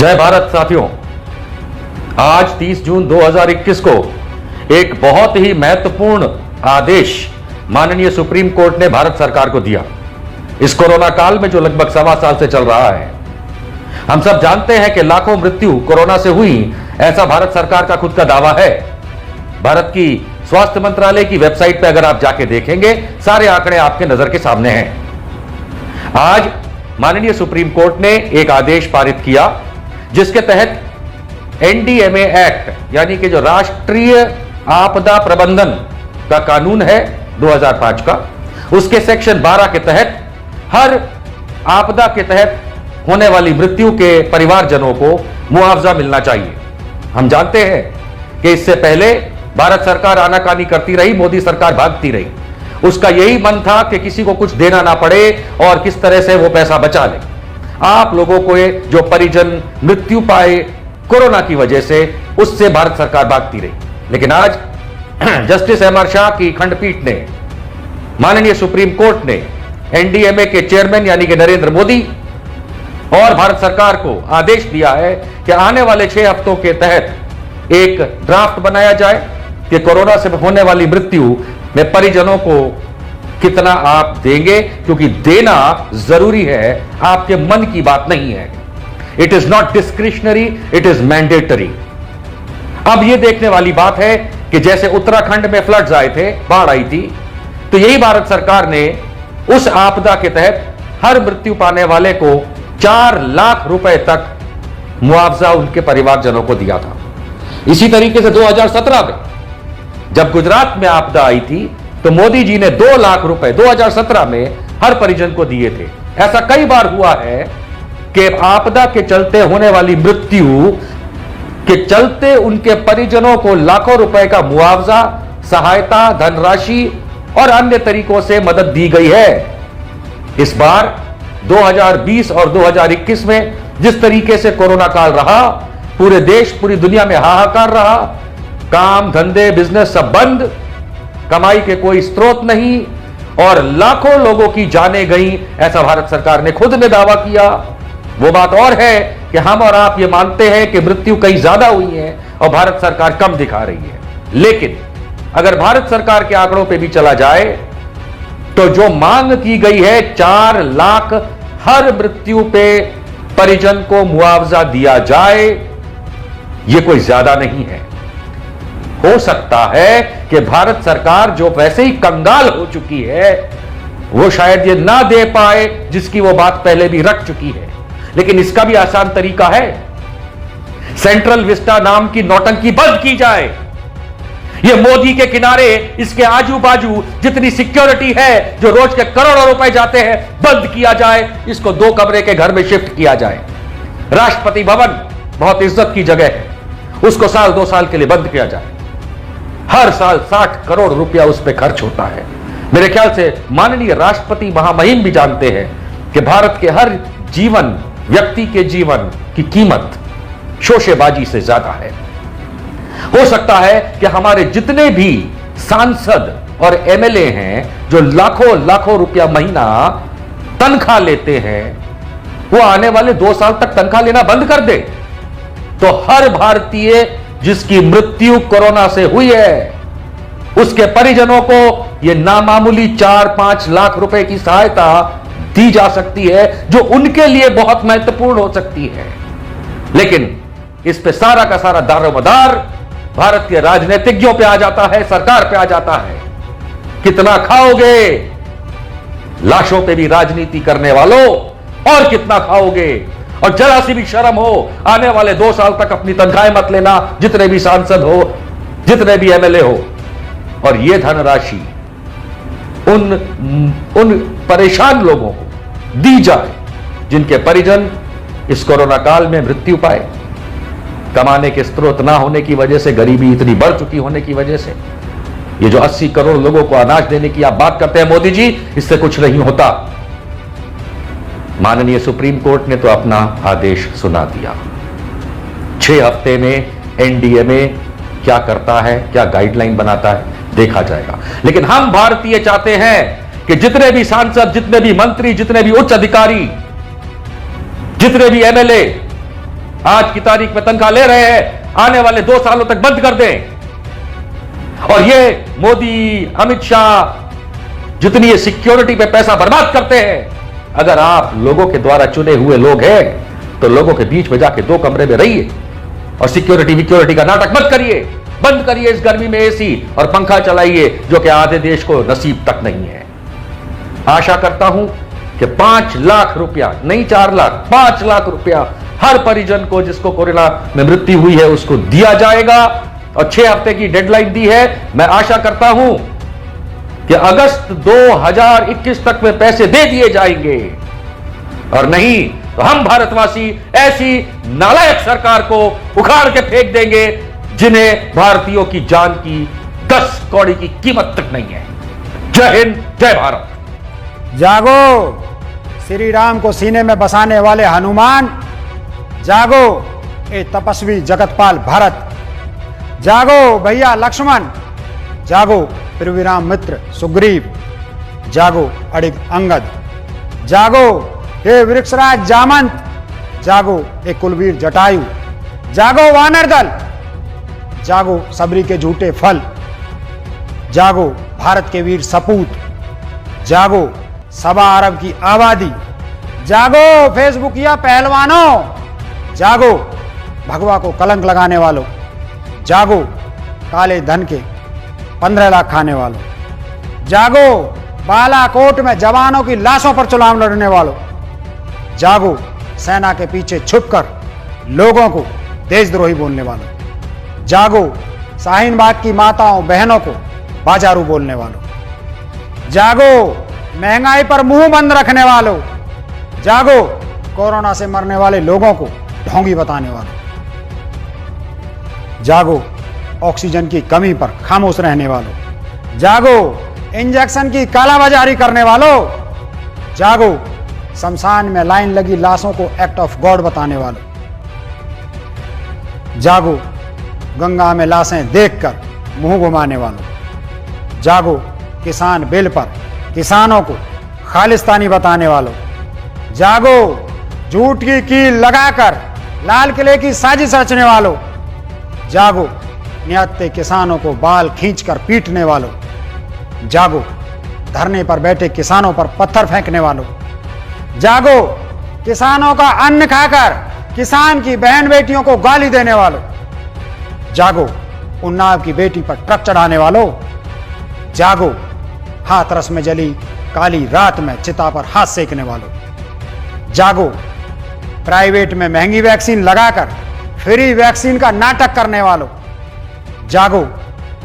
जय भारत साथियों, आज 30 जून 2021 को एक बहुत ही महत्वपूर्ण आदेश माननीय सुप्रीम कोर्ट ने भारत सरकार को दिया। इस कोरोना काल में जो लगभग 1.25 साल से चल रहा है, हम सब जानते हैं कि लाखों मृत्यु कोरोना से हुई, ऐसा भारत सरकार का खुद का दावा है। भारत की स्वास्थ्य मंत्रालय की वेबसाइट पर अगर आप जाके देखेंगे, सारे आंकड़े आपके नजर के सामने हैं। आज माननीय सुप्रीम कोर्ट ने एक आदेश पारित किया जिसके तहत एनडीएमए एक्ट यानी कि जो राष्ट्रीय आपदा प्रबंधन का कानून है 2005 का, उसके सेक्शन 12 के तहत हर आपदा के तहत होने वाली मृत्यु के परिवारजनों को मुआवजा मिलना चाहिए। हम जानते हैं कि इससे पहले भारत सरकार आनाकानी करती रही, मोदी सरकार भागती रही। उसका यही मन था कि किसी को कुछ देना ना पड़े और किस तरह से वो पैसा बचा ले। आप लोगों को जो परिजन मृत्यु पाए कोरोना की वजह से, उससे भारत सरकार भागती रही। लेकिन आज जस्टिस एम आर शाह की खंडपीठ ने, माननीय सुप्रीम कोर्ट ने एनडीएमए के चेयरमैन यानी कि नरेंद्र मोदी और भारत सरकार को आदेश दिया है कि आने वाले 6 हफ्तों के तहत एक ड्राफ्ट बनाया जाए कि कोरोना से होने वाली मृत्यु में परिजनों को कितना आप देंगे, क्योंकि देना जरूरी है, आपके मन की बात नहीं है। It is not discretionary, it is mandatory. अब यह देखने वाली बात है कि जैसे उत्तराखंड में फ्लड्स आए थे, बाढ़ आई थी, तो यही भारत सरकार ने उस आपदा के तहत हर मृत्यु पाने वाले को 4 लाख रुपए तक मुआवजा उनके परिवारजनों को दिया था। इसी तरीके से 2017 में जब गुजरात में आपदा आई थी, तो मोदी जी ने 2 लाख रुपए 2017 में हर परिजन को दिए थे। ऐसा कई बार हुआ है कि आपदा के चलते होने वाली मृत्यु के चलते उनके परिजनों को लाखों रुपए का मुआवजा, सहायता, धनराशि और अन्य तरीकों से मदद दी गई है। इस बार 2020 और 2021 में जिस तरीके से कोरोना काल रहा, पूरे देश, पूरी दुनिया में हाहाकार रहा, काम धंधे बिजनेस सब बंद, कमाई के कोई स्रोत नहीं और लाखों लोगों की जानें गई, ऐसा भारत सरकार ने खुद ने दावा किया। वो बात और है कि हम और आप ये मानते हैं कि मृत्यु कहीं ज्यादा हुई है और भारत सरकार कम दिखा रही है। लेकिन अगर भारत सरकार के आंकड़ों पे भी चला जाए तो जो मांग की गई है 4 लाख हर मृत्यु पे परिजन को मुआवजा दिया जाए, ये कोई ज्यादा नहीं है। हो सकता है कि भारत सरकार जो वैसे ही कंगाल हो चुकी है, वो शायद ये ना दे पाए जिसकी वो बात पहले भी रख चुकी है। लेकिन इसका भी आसान तरीका है, सेंट्रल विस्टा नाम की नौटंकी बंद की जाए। ये मोदी के किनारे, इसके आजू बाजू जितनी सिक्योरिटी है, जो रोज के करोड़ों रुपए जाते हैं, बंद किया जाए। इसको 2 कमरे के घर में शिफ्ट किया जाए। राष्ट्रपति भवन बहुत इज्जत की जगह है, उसको साल 2 साल के लिए बंद किया जाए। हर साल 60 करोड़ रुपया उस पर खर्च होता है। मेरे ख्याल से माननीय राष्ट्रपति महामहिम भी जानते हैं कि भारत के हर जीवन, व्यक्ति के जीवन की कीमत शोषेबाजी से ज्यादा है। हो सकता है कि हमारे जितने भी सांसद और एमएलए हैं जो लाखों लाखों रुपया महीना तनख्वाह लेते हैं, वो आने वाले 2 साल तक तनख्वाह लेना बंद कर दे, तो हर भारतीय जिसकी मृत्यु कोरोना से हुई है, उसके परिजनों को यह नामामूली 4-5 लाख रुपए की सहायता दी जा सकती है, जो उनके लिए बहुत महत्वपूर्ण हो सकती है। लेकिन इस पे सारा का सारा दारोमदार भारतीय राजनीतिज्ञों पे आ जाता है, सरकार पे आ जाता है। कितना खाओगे, लाशों पे भी राजनीति करने वालों, और कितना खाओगे? और जरा सी भी शर्म हो, आने वाले 2 साल तक अपनी तनख्वाहें मत लेना, जितने भी सांसद हो, जितने भी एमएलए हो। और यह धनराशि उन परेशान लोगों को दी जाए जिनके परिजन इस कोरोना काल में मृत्यु पाए। कमाने के स्रोत ना होने की वजह से, गरीबी इतनी बढ़ चुकी होने की वजह से, ये जो 80 करोड़ लोगों को अनाज देने की आप बात करते हैं मोदी जी, इससे कुछ नहीं होता। माननीय सुप्रीम कोर्ट ने तो अपना आदेश सुना दिया। 6 हफ्ते में एनडीएमए क्या करता है, क्या गाइडलाइन बनाता है, देखा जाएगा। लेकिन हम भारतीय चाहते हैं कि जितने भी सांसद, जितने भी मंत्री, जितने भी उच्च अधिकारी, जितने भी एमएलए आज की तारीख में तनख्वाह ले रहे हैं, आने वाले 2 सालों तक बंद कर दें। और ये मोदी, अमित शाह जितनी ये सिक्योरिटी पे पैसा बर्बाद करते हैं, अगर आप लोगों के द्वारा चुने हुए लोग हैं तो लोगों के बीच में जाके 2 कमरे में रहिए और सिक्योरिटी का नाटक मत करिए। बंद करिए इस गर्मी में एसी और पंखा चलाइए, जो कि आधे देश को नसीब तक नहीं है। आशा करता हूं कि 5 लाख रुपया, नहीं 4 लाख, 5 लाख रुपया हर परिजन को जिसको कोरोना में मृत्यु हुई है उसको दिया जाएगा और 6 हफ्ते की डेडलाइन दी है। मैं आशा करता हूं कि अगस्त 2021 तक में पैसे दे दिए जाएंगे, और नहीं तो हम भारतवासी ऐसी नालायक सरकार को उखाड़ के फेंक देंगे जिन्हें भारतीयों की जान की 10 कौड़ी की कीमत तक नहीं है। जय हिंद, जय भारत। जागो श्री राम को सीने में बसाने वाले हनुमान, जागो ए तपस्वी जगतपाल भरत, जागो भैया लक्ष्मण, जागो पृथ्वीराम मित्र सुग्रीव, जागो अड़िग अंगद, जागो हे वृक्षराज जामंत, जागो ए कुलवीर जटायु, जागो वानर दल, जागो सबरी के झूठे फल, जागो भारत के वीर सपूत, जागो 1.25 अरब की आबादी, जागो फेसबुकिया पहलवानों, जागो भगवा को कलंक लगाने वालों, जागो काले धन के 15 लाख खाने वालों, जागो बालाकोट में जवानों की लाशों पर चुनाव लड़ने वालों, जागो सेना के पीछे छुपकर लोगों को देशद्रोही बोलने वालों, जागो शाहीन बाग की माताओं बहनों को बाजारू बोलने वालों, जागो महंगाई पर मुंह बंद रखने वालों, जागो कोरोना से मरने वाले लोगों को ढोंगी बताने वालों, जागो ऑक्सीजन की कमी पर खामोश रहने वालों, जागो इंजेक्शन की कालाबाजारी करने वालों, जागो शमशान में लाइन लगी लाशों को एक्ट ऑफ गॉड बताने वालों, जागो गंगा में लाशें देखकर मुंह घुमाने वालों, जागो किसान बिल पर किसानों को खालिस्तानी बताने वालों, जागो झूठ की कील लगाकर लाल किले की साजिश रचने वालों, जागो निहत्थे किसानों को बाल खींचकर पीटने वालों, जागो धरने पर बैठे किसानों पर पत्थर फेंकने वालों, जागो किसानों का अन्न खाकर किसान की बहन बेटियों को गाली देने वालों, जागो उन्नाव की बेटी पर ट्रक चढ़ाने वालों, जागो हाथरस में जली काली रात में चिता पर हाथ सेकने वालों, जागो प्राइवेट में महंगी वैक्सीन लगाकर फ्री वैक्सीन का नाटक करने वालों, जागो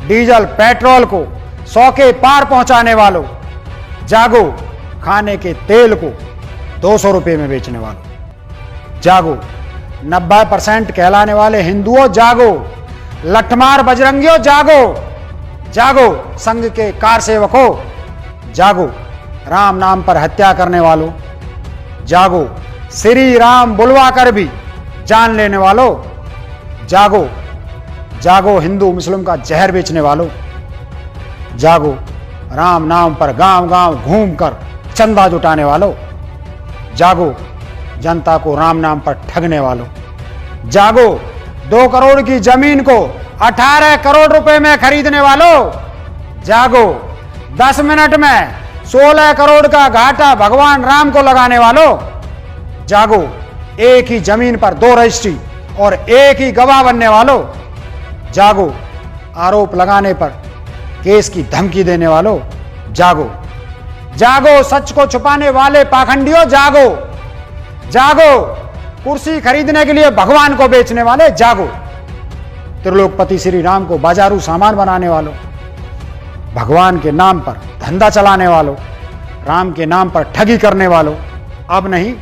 डीजल पेट्रोल को 100 के पार पहुंचाने वालों, जागो खाने के तेल को 200 रुपए में बेचने वालों, जागो 90% कहलाने वाले हिंदुओं, जागो लठमार बजरंगियों, जागो, जागो संघ के कार सेवकों, जागो राम नाम पर हत्या करने वालों, जागो श्री राम बुलवा कर भी जान लेने वालों, जागो, जागो हिंदू मुस्लिम का जहर बेचने वालों, जागो राम नाम पर गांव गांव घूमकर चंदा जुटाने वालों, जागो जनता को राम नाम पर ठगने वालों, जागो 2 करोड़ की जमीन को 18 करोड़ रुपए में खरीदने वालों, जागो 10 मिनट में 16 करोड़ का घाटा भगवान राम को लगाने वालों, जागो एक ही जमीन पर 2 रजिस्ट्री और एक ही गवाह बनने वालों, जागो आरोप लगाने पर केस की धमकी देने वालों, जागो, जागो सच को छुपाने वाले पाखंडियों, जागो, जागो कुर्सी खरीदने के लिए भगवान को बेचने वाले, जागो त्रिलोकपति श्री राम को बाजारू सामान बनाने वालों, भगवान के नाम पर धंधा चलाने वालों, राम के नाम पर ठगी करने वालों, अब नहीं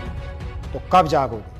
तो कब जागोगे।